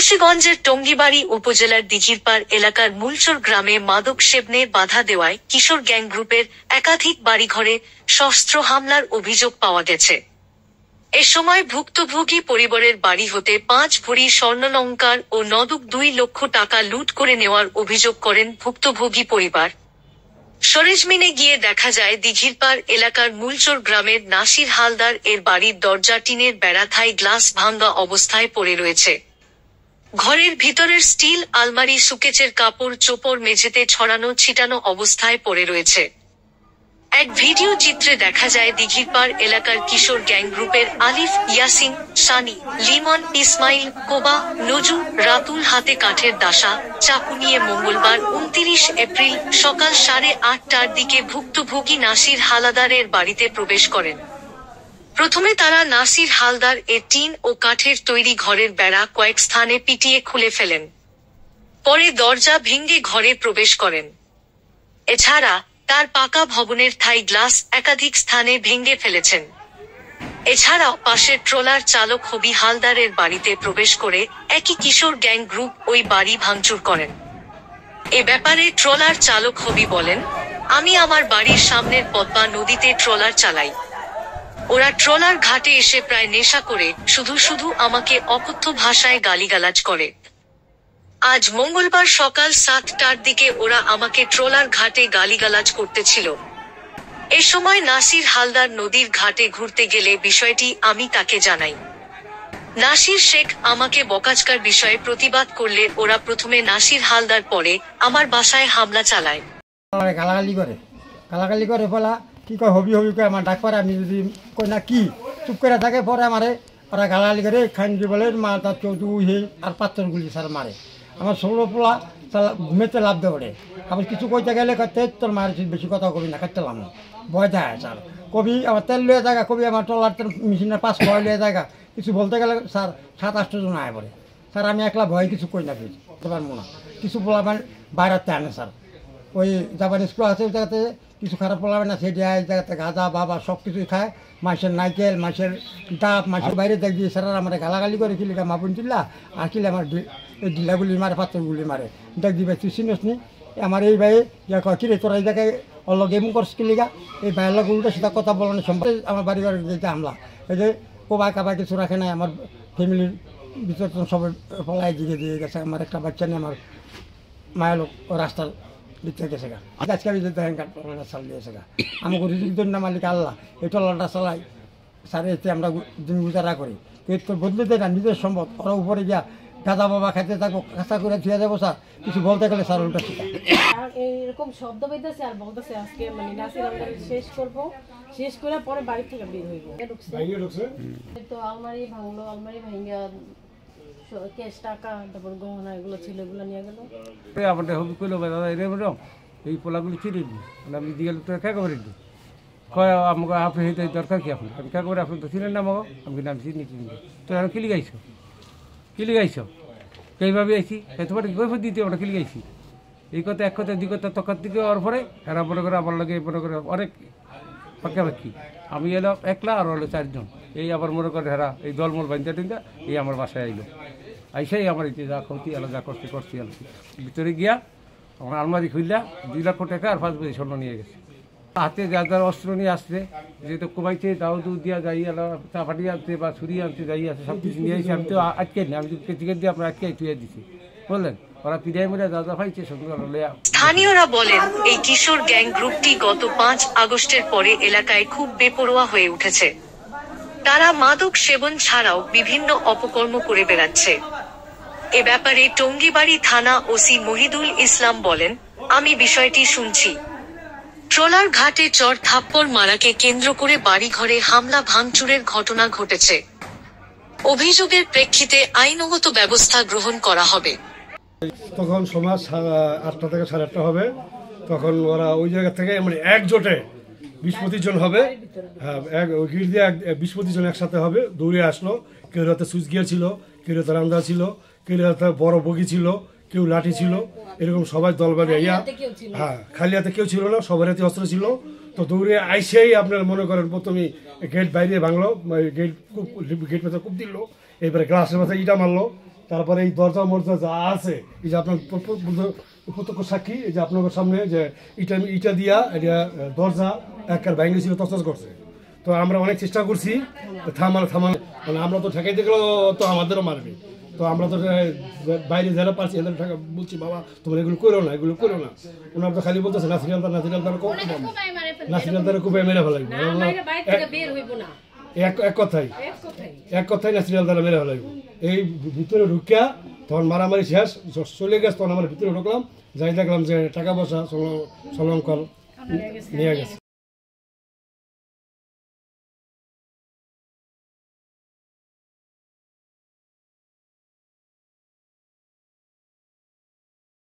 মুন্সিগঞ্জের টঙ্গিবাড়ি উপজেলার দিঘিরপাড় এলাকার মূলচর গ্রামে মাদক সেবনে বাধা দেওয়ায় কিশোর গ্যাং গ্রুপের একাধিক বাড়িঘরে সশস্ত্র হামলার অভিযোগ পাওয়া গেছে। এ সময় ভুক্তভোগী পরিবারের বাড়ি হতে 5 ভরি স্বর্ণালংকার ও নগদ 2 লক্ষ টাকা লুট করে নেওয়ার অভিযোগ করেন ভুক্তভোগী পরিবার। সরেজমিনে গিয়ে দেখা যায় দিঘিরপাড় এলাকার মূলচর গ্রামের নাসির হালদার এর বাড়ির দরজা টিনের বেড়াথায় গ্লাস ভাঙ্গা অবস্থায় পড়ে রয়েছে। ঘরের ভিতরের স্টিল আলমারি সুকেচের কাপড় চোপড় মেঝেতে ছড়ানো ছিটানো অবস্থায় পড়ে রয়েছে। এক ভিডিও চিত্রে দেখা যায় দিঘিরপাড় এলাকার কিশোর গ্যাং গ্রুপের আলিফ, ইয়াসিন, সানি, লিমন, ইসমাইল, কোবা, নজু, রাতুল হাতে কাঠের দাসা, চাকু নিয়ে মঙ্গলবার 29 এপ্রিল সকাল 8:30টার দিকে ভুক্তভোগী নাসির হালদারের বাড়িতে প্রবেশ করেন। প্রথমে তারা নাসির হালদার এর টিন ও কাঠের তৈরি ঘরের বেড়া কয়েক স্থানে পিটিয়ে খুলে ফেলেন। পরে দরজা ভেঙে ঘরে প্রবেশ করেন। এছাড়া তার পাকা ভবনের থাই গ্লাস একাধিক স্থানে ভেঙে ফেলেছেন। এছাড়াও পাশের ট্রলার চালক হবি হালদারের বাড়িতে প্রবেশ করে একই কিশোর গ্যাং গ্রুপ ওই বাড়ি ভাঙচুর করেন। এ ব্যাপারে ট্রলার চালক হবি বলেন, আমি আমার বাড়ির সামনের পদ্মা নদীতে ট্রলার চালাই। ওরা ট্রলার ঘাটে এসে প্রায় নেশা করে শুধু আমাকে অকথ্য ভাষায় গালিগালাজ করে। আজ মঙ্গলবার সকাল 7টার দিকে ওরা আমাকে ট্রলার ঘাটে গালিগালাজ করতেছিল। এ সময় নাসির হালদার নদীর ঘাটে ঘুরতে গেলে বিষয়টি আমি তাকে জানাই। নাসির শেখ আমাকে বকাঝকার বিষয়ে প্রতিবাদ করলে ওরা প্রথমে নাসির হালদার পরে আমার বাসায় হামলা চালায়। গালাগালি করে বলা কি কয় হবি করে আমার ডাক পারে, আমি যদি কই না কি চুপ করে থাকে পরে আমারে ওরা গালাগালি করে খাইনজি বলে মা তার চৌধু আর পাত্রগুলি স্যার মারে। আমার ষোলো পোলা ঘুমেতে লাভ দেবে। আবার কিছু কইতে গেলে তোর মায়ের বেশি কথা কবি না কাটতেলাম না ভয় দেয় স্যার। কবি আমার তেল লিয়ে জায়গা, কবি আমার ট্রলার মেশিনের 5 ভয় লিয়ে জায়গা। কিছু বলতে গেলে স্যার 7-8 জন আয় পড়ে স্যার। আমি একলা ভয় কিছু কই না বলতে পারবো না। কিছু পোলা মানে বাইরেতে আনে স্যার, ওই জাপানি স্কুল আছে ওই জায়গাতে কিছু খারাপ পোলাবে না, সেই জায়গাতে গাঁজা বাবা সব কিছুই খায়। মাছের নাইকেল, মাছের ডাব, মাছের বাইরে দেখ দিয়ে স্যার আমার গালাগালি করে কিলিকা মাপুন চিল্লা আর কিলে আমার এই ডিলাগুলি মারে পাত্রগুলি মারে দেখ দিবে তুই চিনিস নি আমার এই ভাই ইয়া কিরে তোরা এই জায়গায় অলগ এমন করছিস কিলিকা এই ভাইয়ের লোক উল্টো সেটা কথা বলানোর সম্পর্কে আমার বাড়ি যেতে হামলা। এই যে কোবাই কাবাই কিছু রাখে নাই, আমার ফ্যামিলির ভিতর সবাই পলাই দিয়ে গেছে। আমার একটা বাচ্চা নিয়ে আমার মায়ের লোক ও রাস্তার দিতে গেছে গা। আজকে আমি যেতে ট্রলারটা চাল দিয়েছে গা। আমাকে রিজিকের না মালিক আল্লাহ, এই ট্রলারটা চালাই স্যার। এতে আমরা দিন গুজারা করি, এর তো বদলে দেয় না নিজের সম্পদ। ওরা উপরে গিয়া গাঁদা বাবা খাইতে থাকবো, কাঁচা করে ধুয়ে যাবো স্যার। কিছু বলতে গেলে স্যার উল্টা শিখা এরকম শব্দ পাইতেছে আর বলতেছে আজকে মানে নাসির হালদার শেষ করবো, শেষ করে পরে বাড়ি থেকে বের হইব। তো আলমারি ভাঙলো, আলমারি ভাঙা ক্যাশ টাকা তারপর গহনা এগুলো ছিল, এগুলো নিয়ে গেল। আমাদের হবি কইলো দাদা এরকম এই পোলাগুলি চিনি মানে আমি দিয়ে গেলে তো কে করে দিই কয় আমাকে আপনি হইতে দরকার কি আপনার? আমি কে করে আপনি তো চিনেন না আমাকে? আমি নাম চিনি তো এখন কিলি গাইছ এইভাবে আইছি তোমার কৈফত দিতে ওটা কিলি গাইছি। এই কথা এক কথা 2 কথা তকার দিকে ওর পরে এরা মনে করে আমার লাগে মনে করে অনেক পাকাপাকি। আমি এলাম একলা আর হলো 4 জন। এই আবার মনে করে হেরা এই দলমল বান্ধা টিন্দা এই আমার বাসায় আইলো। আইসাই আমার এই যা ক্ষতি এলো যা করছি ভিতরে গিয়া আমার আলমারি খুললা 2 লক্ষ টাকা আর 5 বছর স্বর্ণ নিয়ে গেছে। হাতে যার অস্ত্র নিয়ে আসছে, যেহেতু কোবাইতে দাও দিয়া যাই এলো চাপাটি আনতে বা ছুরি আনতে যাই আছে সব কিছু নিয়ে এসে আমি তো আটকে নি, আমি টিকিট দিয়ে আপনার আটকে তুই দিছি বললেন। ওরা পিড়াই মেরে দাদা ভাইছে সঙ্গে। স্থানীয়রা বলেন এই কিশোর গ্যাং গ্রুপটি গত 5 আগস্টের পরে এলাকায় খুব বেপরোয়া হয়ে উঠেছে। তারা মাদক সেবন ছাড়াও বিভিন্ন অপকর্ম করে বেড়াচ্ছে। এ ব্যাপারে টঙ্গিবাড়ি থানা ওসি মহিদুল ইসলাম বলেন, আমি বিষয়টি শুনছি। ট্রলার ঘাটে চর থাপ্পড় মারাকে কেন্দ্র করে বাড়িঘরে হামলা ভাঙচুরের ঘটনা ঘটেছে। অভিযোগের প্রেক্ষিতে আইনগত ব্যবস্থা গ্রহণ করা হবে। তখন সমাজ 8টা থেকে 8:30 হবে। তখন ওরা ওই জায়গা থেকে মানে একজোটে 20-25 জন হবে। হ্যাঁ, ওই গিট দিয়ে 20-25 জন একসাথে হবে। দৌড়ে আসলো, কেউ হাতে সুইচ গিয়ার ছিল, কেউ হাতে রান্দা ছিল, কেউ হাতে বড় বগি ছিল, কেউ লাঠি ছিল, এরকম সবাই দল বেঁধে ইয়া। হ্যাঁ, খালি হাতে কেউ ছিল না, সবার হাতে অস্ত্র ছিল। তো দৌড়ে আইসেই আপনার মনে করেন প্রথমে গেট বাইরে ভাঙলো, গেট ভেতরে কূপ দিল, এরপরে গ্লাসের মাথায় ইটা মারলো, তারপরে এই দরজা মরজা যা আছে এই যে আপনার প্রত্যক্ষ সাক্ষী এই যে আপনার সামনে যে ইটা দিয়া এটা দরজা একার ভেঙে ছিল তছনছ করছে। তো আমরা অনেক চেষ্টা করছি থামানো মানে আমরা তো ঠেকাইতে গেলেও তো আমাদেরও মারবে। তো আমরা তো বাইরে যারা পারছি এদের টাকা বলছি বাবা তোমরা এগুলো করো না এগুলো করো না। ওনারা তো খালি বলতেছে নাসির আলতার কম নাসির আলতার খুব মেরে ফেলাই এক কথাই নাসির আলতারা মেরে ফেলাই। এই ভিতরে ঢুকিয়া তখন মারামারি শেষ চলে গেছে, তখন আমরা ভিতরে ঢুকলাম, যাই দেখলাম যে টাকা পয়সা সলঙ্কার নিয়ে গেছে।